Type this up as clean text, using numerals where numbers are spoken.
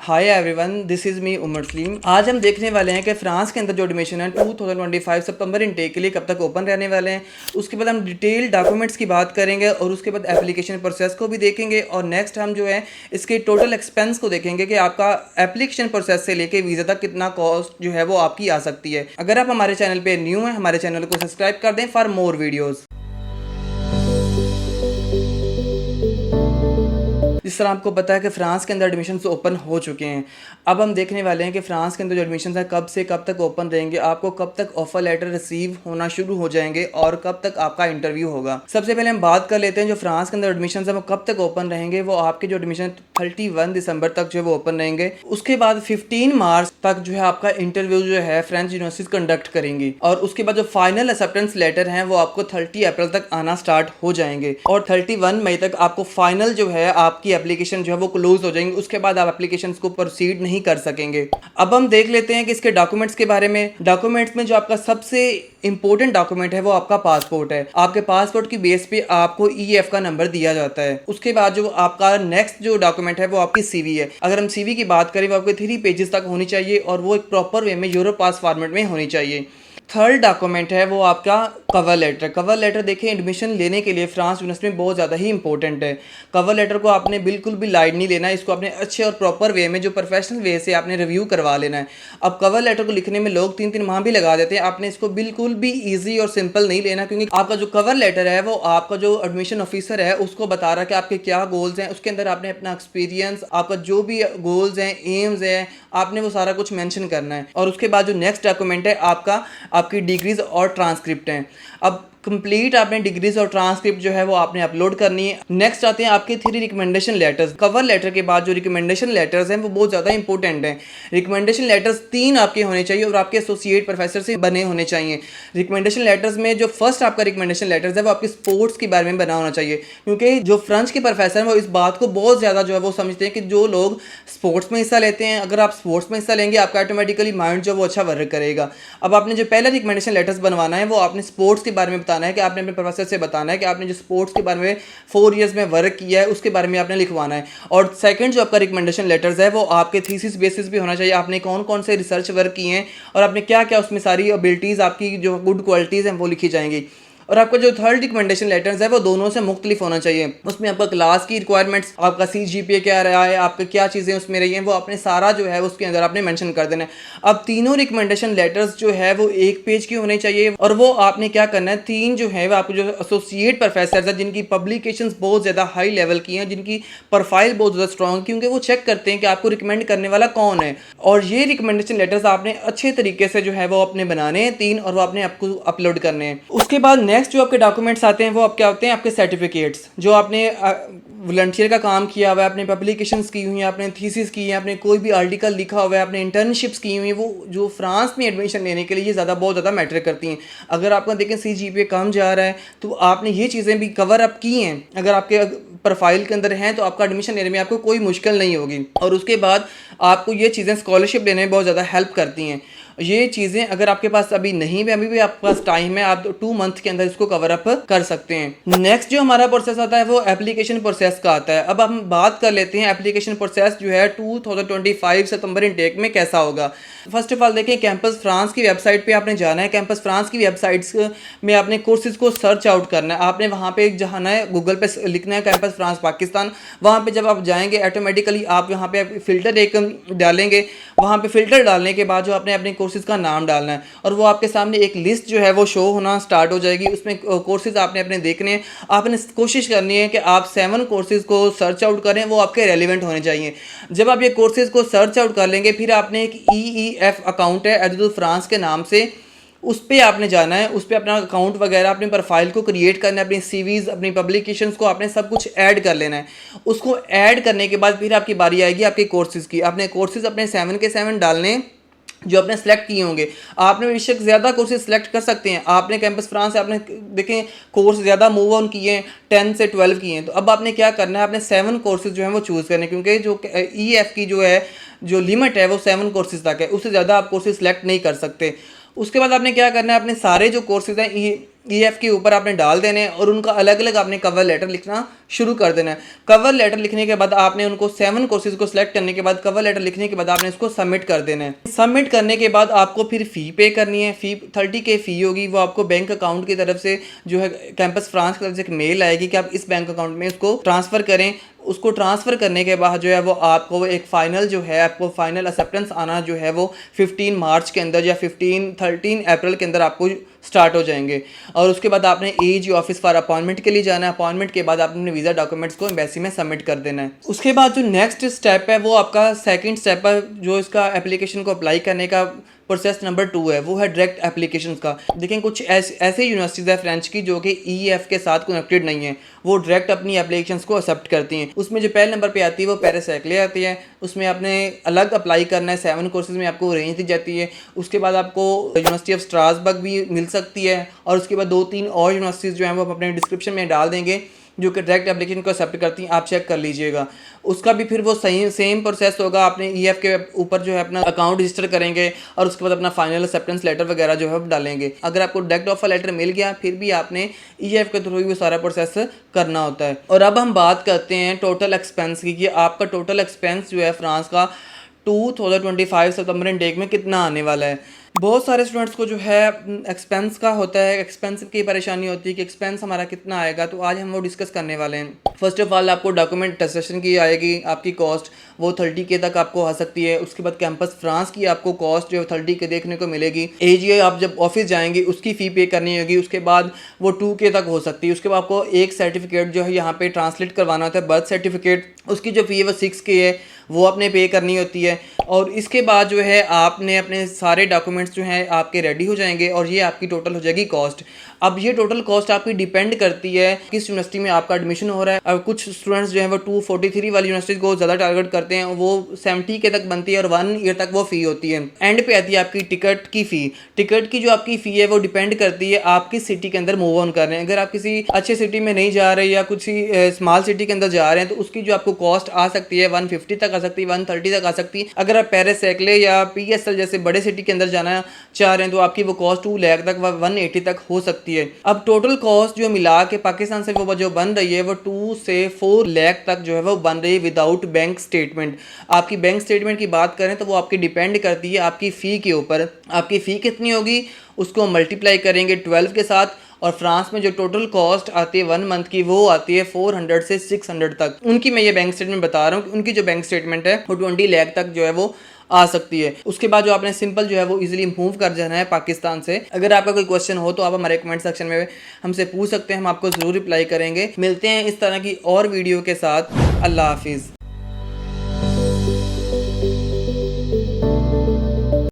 Hi everyone, this is me Umar Salim. आज हम देखने वाले हैं कि फ्रांस के अंदर जो एडमिशन है 2025 सितंबर इनटेक के लिए कब तक ओपन रहने वाले हैं। उसके बाद हम डिटेल डॉक्यूमेंट्स की बात करेंगे और उसके बाद एप्लीकेशन प्रोसेस को भी देखेंगे और नेक्स्ट हम जो है इसके टोटल एक्सपेंस को देखेंगे कि आपका एप्लीकेशन प्रोसेस से लेके वीज़ा तक कितना कॉस्ट जो है वो आपकी आ सकती है। अगर आप हमारे चैनल पर न्यू हैं, हमारे चैनल को सब्सक्राइब कर दें फॉर मोर वीडियोज़। जिस तरह आपको पता है कि फ़्रांस के अंदर एडमिशन्स ओपन हो चुके हैं। अब हम देखने वाले हैं कि फ़्रांस के अंदर जो एडमिशन्स हैं कब से कब तक ओपन रहेंगे, आपको कब तक ऑफ़र लेटर रिसीव होना शुरू हो जाएंगे और कब तक आपका इंटरव्यू होगा। सबसे पहले हम बात कर लेते हैं जो फ़्रांस के अंदर एडमिशन्स हैं वो कब तक ओपन रहेंगे। वो आपके जो एडमिशन 31 दिसंबर तक जो है वो ओपन रहेंगे। उसके बाद 15 मार्च तक जो है आपका इंटरव्यू जो है फ्रेंच यूनिवर्सिटीज कंडक्ट करेंगी और उसके बाद जो फाइनल एक्सेप्टेंस लेटर हैं वो आपको 30 अप्रैल तक आना स्टार्ट हो जाएंगे और 31 मई तक आपको फाइनल जो है आपकी एप्लीकेशन जो है वो क्लोज हो जाएंगे। उसके बाद आप एप्लीकेशन को प्रोसीड नहीं कर सकेंगे। अब हम देख लेते हैं कि इसके डॉक्यूमेंट्स के बारे में। डॉक्यूमेंट्स में जो आपका सबसे इंपॉर्टेंट डॉक्यूमेंट है वो आपका पासपोर्ट है। आपके पासपोर्ट की बेस पे आपको ईएफ का नंबर दिया जाता है। उसके बाद जो आपका नेक्स्ट जो डॉक्यूमेंट है वो आपकी सीवी है। अगर हम सीवी की बात करें वो आपके 3 पेजेस तक होनी चाहिए और वो एक प्रॉपर वे में यूरो पास फॉर्मेट में होनी चाहिए। थर्ड डॉक्यूमेंट है वो आपका कवर लेटर। कवर लेटर देखें एडमिशन लेने के लिए फ्रांस यूनिवर्सिटी में बहुत ज़्यादा ही इंपॉर्टेंट है। कवर लेटर को आपने बिल्कुल भी लाइट नहीं लेना है। इसको आपने अच्छे और प्रॉपर वे में जो प्रोफेशनल वे से आपने रिव्यू करवा लेना है। अब कवर लेटर को लिखने में लोग 3-3 माह भी लगा देते हैं। आपने इसको बिल्कुल भी ईजी और सिंपल नहीं लेना, क्योंकि आपका जो कवर लेटर है वो आपका जो एडमिशन ऑफिसर है उसको बता रहा है कि आपके क्या गोल्स हैं। उसके अंदर आपने अपना एक्सपीरियंस, आपका जो भी गोल्स हैं, एम्स हैं, आपने वो सारा कुछ मेंशन करना है। और उसके बाद जो नेक्स्ट डॉक्यूमेंट है आपकी डिग्रीज और ट्रांसक्रिप्ट हैं। अब कंप्लीट आपने डिग्रीज और ट्रांसक्रिप्ट जो है वो आपने अपलोड करनी है। नेक्स्ट आते हैं आपके 3 रिकमेंडेशन लेटर्स। कवर लेटर के बाद जो रिकमेंडेशन लेटर्स हैं वो बहुत ज़्यादा इंपॉर्टेंट हैं। रिकमेंडेशन लेटर्स 3 आपके होने चाहिए और आपके एसोसिएट प्रोफेसर से बने होने चाहिए। रिकमेंडेशन लेटर्स में जो फर्स्ट आपका रिकमेंडेशन लेटर्स है वो आपके स्पोर्ट्स के बारे में बना होना चाहिए, क्योंकि जो फ्रेंच के प्रोफेसर हैं वो इस बात को बहुत ज़्यादा जो है वो समझते हैं कि जो लोग स्पोर्ट्स में हिस्सा लेते हैं, अगर आप स्पोर्ट्स में हिस्सा लेंगे आपका ऑटोमेटिकली माइंड जो वो अच्छा वर्क करेगा। अब आपने जो पहला रिकमेंडेशन लेटर्स बनवाना है वो आपने स्पोर्ट्स के बारे में बताना है कि आपने अपने प्रोफेसर से बताना है कि आपने जो स्पोर्ट्स के बारे में 4 इयर्स में वर्क किया है उसके बारे में आपने लिखवाना है। और सेकंड जो आपका रिकमेंडेशन लेटर्स है वो आपके थीसिस बेसिस भी होना चाहिए। आपने कौन कौन से रिसर्च वर्क किए हैं और आपने क्या क्या उसमें सारी एबिलिटीज़, आपकी जो गुड क्वालिटीज़ हैं वो लिखी जाएंगी। और आपका जो थर्ड रिकमेंडेशन लेटर्स है वो दोनों से मुख्तलिफ होना चाहिए। उसमें आपका क्लास की रिक्वायरमेंट्स, आपका CGPA क्या रहा है, आपका क्या चीज़ें उसमें रही हैं, वो आपने सारा जो है उसके अंदर आपने मेंशन कर देना है। अब तीनों रिकमेंडेशन लेटर्स जो है वो 1 पेज की होने चाहिए और वो आपने क्या करना है, 3 जो है वो आपको जो एसोसिएट प्रोफेसर है जिनकी पब्लिकेशंस बहुत ज़्यादा हाई लेवल की हैं, जिनकी प्रोफाइल बहुत ज़्यादा स्ट्रॉन्ग, क्योंकि वो चेक करते हैं कि आपको रिकमेंड करने वाला कौन है। और ये रिकमेंडेशन लेटर्स आपने अच्छे तरीके से जो है वो अपने बनाने हैं 3 और वो आपने आपको अपलोड करने हैं। उसके बाद नेक्स्ट जो आपके डॉक्यूमेंट्स आते हैं वो आप क्या होते हैं, आपके सर्टिफिकेट्स जो आपने वॉलंटियर का काम किया हुआ है, आपने पब्लिकेशंस की हुई हैं, आपने थीसिस की है, आपने कोई भी आर्टिकल लिखा हुआ है, आपने इंटर्नशिप्स की हुई हैं, वो जो फ्रांस में एडमिशन लेने के लिए ये बहुत ज़्यादा मैटर करती हैं। अगर आपका देखें CGPA कम जा रहा है तो आपने ये चीज़ें भी कवर अप की हैं, अगर आपके प्रोफाइल के अंदर हैं तो आपका एडमिशन लेने में आपको कोई मुश्किल नहीं होगी। और उसके बाद आपको ये चीज़ें स्कॉलरशिप लेने में बहुत ज़्यादा हेल्प करती हैं। ये चीज़ें अगर आपके पास अभी नहीं है, अभी भी आपके पास टाइम है, आप 2 मंथ के अंदर इसको कवर अप कर सकते हैं। नेक्स्ट जो हमारा प्रोसेस आता है वो एप्लीकेशन प्रोसेस का आता है। अब हम बात कर लेते हैं एप्लीकेशन प्रोसेस जो है 2025 सितंबर इनटेक में कैसा होगा। फर्स्ट ऑफ ऑल देखें, कैंपस फ्रांस की वेबसाइट पे आपने जाना है। कैंपस फ्रांस की वेबसाइट्स में आपने कोर्सेज को सर्च आउट करना है। आपने वहाँ पे जाना है, गूगल पे लिखना है कैंपस फ्रांस पाकिस्तान। वहाँ पे जब आप जाएंगे ऑटोमेटिकली आप यहाँ पे फिल्टर एक डालेंगे। वहाँ पे फिल्टर डालने के बाद जो आपने अपने कोर्सेज का नाम डालना है और वो आपके सामने एक लिस्ट जो है वो शो होना स्टार्ट हो जाएगी। उसमें कोर्सेज आपने अपने देखने हैं। आपने कोशिश करनी है कि आप 7 कोर्सेज को सर्च आउट करें, वो आपके रेलिवेंट होने चाहिए। जब आप ये कोर्सेज को सर्च आउट कर लेंगे फिर आपने एक EEF अकाउंट है एडुल फ्रांस के नाम से, उस पर आपने जाना है। उस पर अपना अकाउंट वगैरह अपनी प्रोफाइल को क्रिएट करना है, अपनी CVs, अपनी पब्लिकेशंस को आपने सब कुछ ऐड कर लेना है। उसको ऐड करने के बाद फिर आपकी बारी आएगी आपके कोर्सेज़ की। आपने कोर्सेज़ अपने 7 के 7 डालने जो आपने सेलेक्ट किए होंगे। आपने बेशक ज़्यादा कोर्सेज सेलेक्ट कर सकते हैं। आपने कैंपस फ्रांस से आपने देखें कोर्स ज़्यादा मूव ऑन किए हैं, 10 से 12 किए हैं, तो अब आपने क्या करना है, आपने 7 कोर्सेज जो हैं वो चूज़ करने, क्योंकि जो EF की जो है जो लिमिट है वो 7 कोर्सेज तक है, उससे ज़्यादा आप कोर्सेज सेलेक्ट नहीं कर सकते। उसके बाद आपने क्या करना है, अपने सारे जो कोर्सेज हैं EF के ऊपर आपने डाल देने और उनका अलग अलग आपने कवर लेटर लिखना शुरू कर देना है। कवर लेटर लिखने के बाद आपने उनको 7 कोर्सेज को सिलेक्ट करने के बाद कवर लेटर लिखने के बाद आपने इसको सबमिट कर देना है। सबमिट करने के बाद आपको फिर फ़ी पे करनी है। फ़ी 30K फ़ी होगी, वो आपको बैंक अकाउंट की तरफ से जो है कैंपस फ्रांस की तरफ से एक मेल आएगी कि आप इस बैंक अकाउंट में उसको ट्रांसफ़र करें। उसको ट्रांसफ़र करने के बाद जो है वो आपको एक फ़ाइनल जो है आपको फ़ाइनल एक्सेप्टेंस आना जो है वो 15 मार्च के अंदर या 13 अप्रैल के अंदर आपको स्टार्ट हो जाएंगे। और उसके बाद आपने AG ऑफिस फॉर अपॉइंटमेंट के लिए जाना है। अपॉइंटमेंट के बाद आपने अपने वीज़ा डॉक्यूमेंट्स को एम्बेसी में सबमिट कर देना है। उसके बाद जो नेक्स्ट स्टेप है वो आपका सेकंड स्टेप है, जो इसका एप्लीकेशन को अप्लाई करने का प्रोसेस नंबर 2 है, वो है डायरेक्ट एप्लीकेशन का। देखें कुछ ऐसे यूनिवर्सिटीज़ है फ्रेंच की जो कि EF के साथ कनेक्टेड नहीं है, वो डायरेक्ट अपनी एप्लीकेशंस को एक्सेप्ट करती हैं। उसमें जो पहले नंबर पे आती है वो पैरासाइक्ले आती है। उसमें आपने अलग अप्लाई करना है, 7 कोर्सेज में आपको रेंज दी जाती है। उसके बाद आपको यूनिवर्सिटी ऑफ स्ट्रासबर्ग भी मिल सकती है और उसके बाद 2-3 और यूनिवर्सिटीज़ जो हैं वो अपने डिस्क्रिप्शन में डाल देंगे जो कि डायरेक्ट एप्लीकेशन को एक्सेप्ट करती हैं। आप चेक कर लीजिएगा। उसका भी फिर वो सेम प्रोसेस होगा। आपने EF के ऊपर जो है अपना अकाउंट रजिस्टर करेंगे और उसके बाद अपना फाइनल एक्सेप्टेंस लेटर वगैरह जो है डालेंगे। अगर आपको डायरेक्ट ऑफर लेटर मिल गया फिर भी आपने EF के थ्रू ही वो सारा प्रोसेस करना होता है। और अब हम बात करते हैं टोटल एक्सपेंस की कि आपका टोटल एक्सपेंस जो है फ्रांस का 2025 सितंबर इनटेक में कितना आने वाला है। बहुत सारे स्टूडेंट्स को जो है एक्सपेंस का होता है, एक्सपेंस की परेशानी होती है कि एक्सपेंस हमारा कितना आएगा, तो आज हम वो डिस्कस करने वाले हैं। फर्स्ट ऑफ ऑल आपको डॉक्यूमेंट अटेस्टेशन की आएगी, आपकी कॉस्ट वो 30K तक आपको आ सकती है। उसके बाद कैंपस फ्रांस की आपको कॉस्ट जो है 30K देखने को मिलेगी। AGI आप जब ऑफिस जाएंगे उसकी फ़ी पे करनी होगी, उसके बाद वो 2K तक हो सकती है। उसके बाद आपको एक सर्टिफिकेट जो है यहाँ पे ट्रांसलेट करवाना होता है, बर्थ सर्टिफिकेट, उसकी जो फ़ी है वो 6K है, वो आपने पे करनी होती है। और इसके बाद जो है आपने अपने सारे डॉक्यूमेंट्स जो हैं आपके रेडी हो जाएंगे और ये आपकी टोटल हो जाएगी कॉस्ट। अब ये टोटल कॉस्ट आपकी डिपेंड करती है किस यूनिवर्सिटी में आपका एडमिशन हो रहा है। अब कुछ स्टूडेंट्स जो हैं वो 243 वाली यूनिवर्सिटी को ज़्यादा टारगेट करते हैं, वो 70K तक बनती है और 1 ईयर तक वो फ़ी होती है। एंड पे आती है आपकी टिकट की फ़ी। टिकट की जो आपकी फ़ी है वो डिपेंड करती है आप किस सिटी के अंदर मूव ऑन कर रहे हैं। अगर आप किसी अच्छे सिटी में नहीं जा रहे या कुछ स्मॉल सिटी के अंदर जा रहे हैं तो उसकी जो आपको कॉस्ट आ सकती है 150 तक आ सकती है, 130 तक आ सकती है। अगर आप पैरासाइक्ले या PSL जैसे बड़े सिटी के अंदर जाना चाह रहे हैं तो आपकी वो कॉस्ट 2 लाख तक 180 तक हो सकती है। अब टोटल कॉस्ट जो मिला के पाकिस्तान से वो जो बन रही है वो 2 से 4 लाख तक जो है वो बन रही है विदाउट बैंक स्टेटमेंट। आपकी बैंक स्टेटमेंट की बात करें तो वो आपकी डिपेंड करती है आपकी फ़ी के ऊपर। आपकी फ़ी कितनी होगी उसको मल्टीप्लाई करेंगे 12 के साथ। और फ्रांस में जो टोटल कॉस्ट आती है 1 मंथ की वो आती है 400 से 600 तक। उनकी मैं ये बैंक स्टेटमेंट बता रहा हूँ कि उनकी जो बैंक स्टेटमेंट है वो 20 लाख तक जो है वो आ सकती है। उसके बाद जो आपने सिंपल जो है वो इजीली मूव कर जाना है पाकिस्तान से। अगर आपका कोई क्वेश्चन हो तो आप हमारे कमेंट सेक्शन में हमसे पूछ सकते हैं, हम आपको ज़रूर रिप्लाई करेंगे। मिलते हैं इस तरह की और वीडियो के साथ। अल्लाह हाफिज़।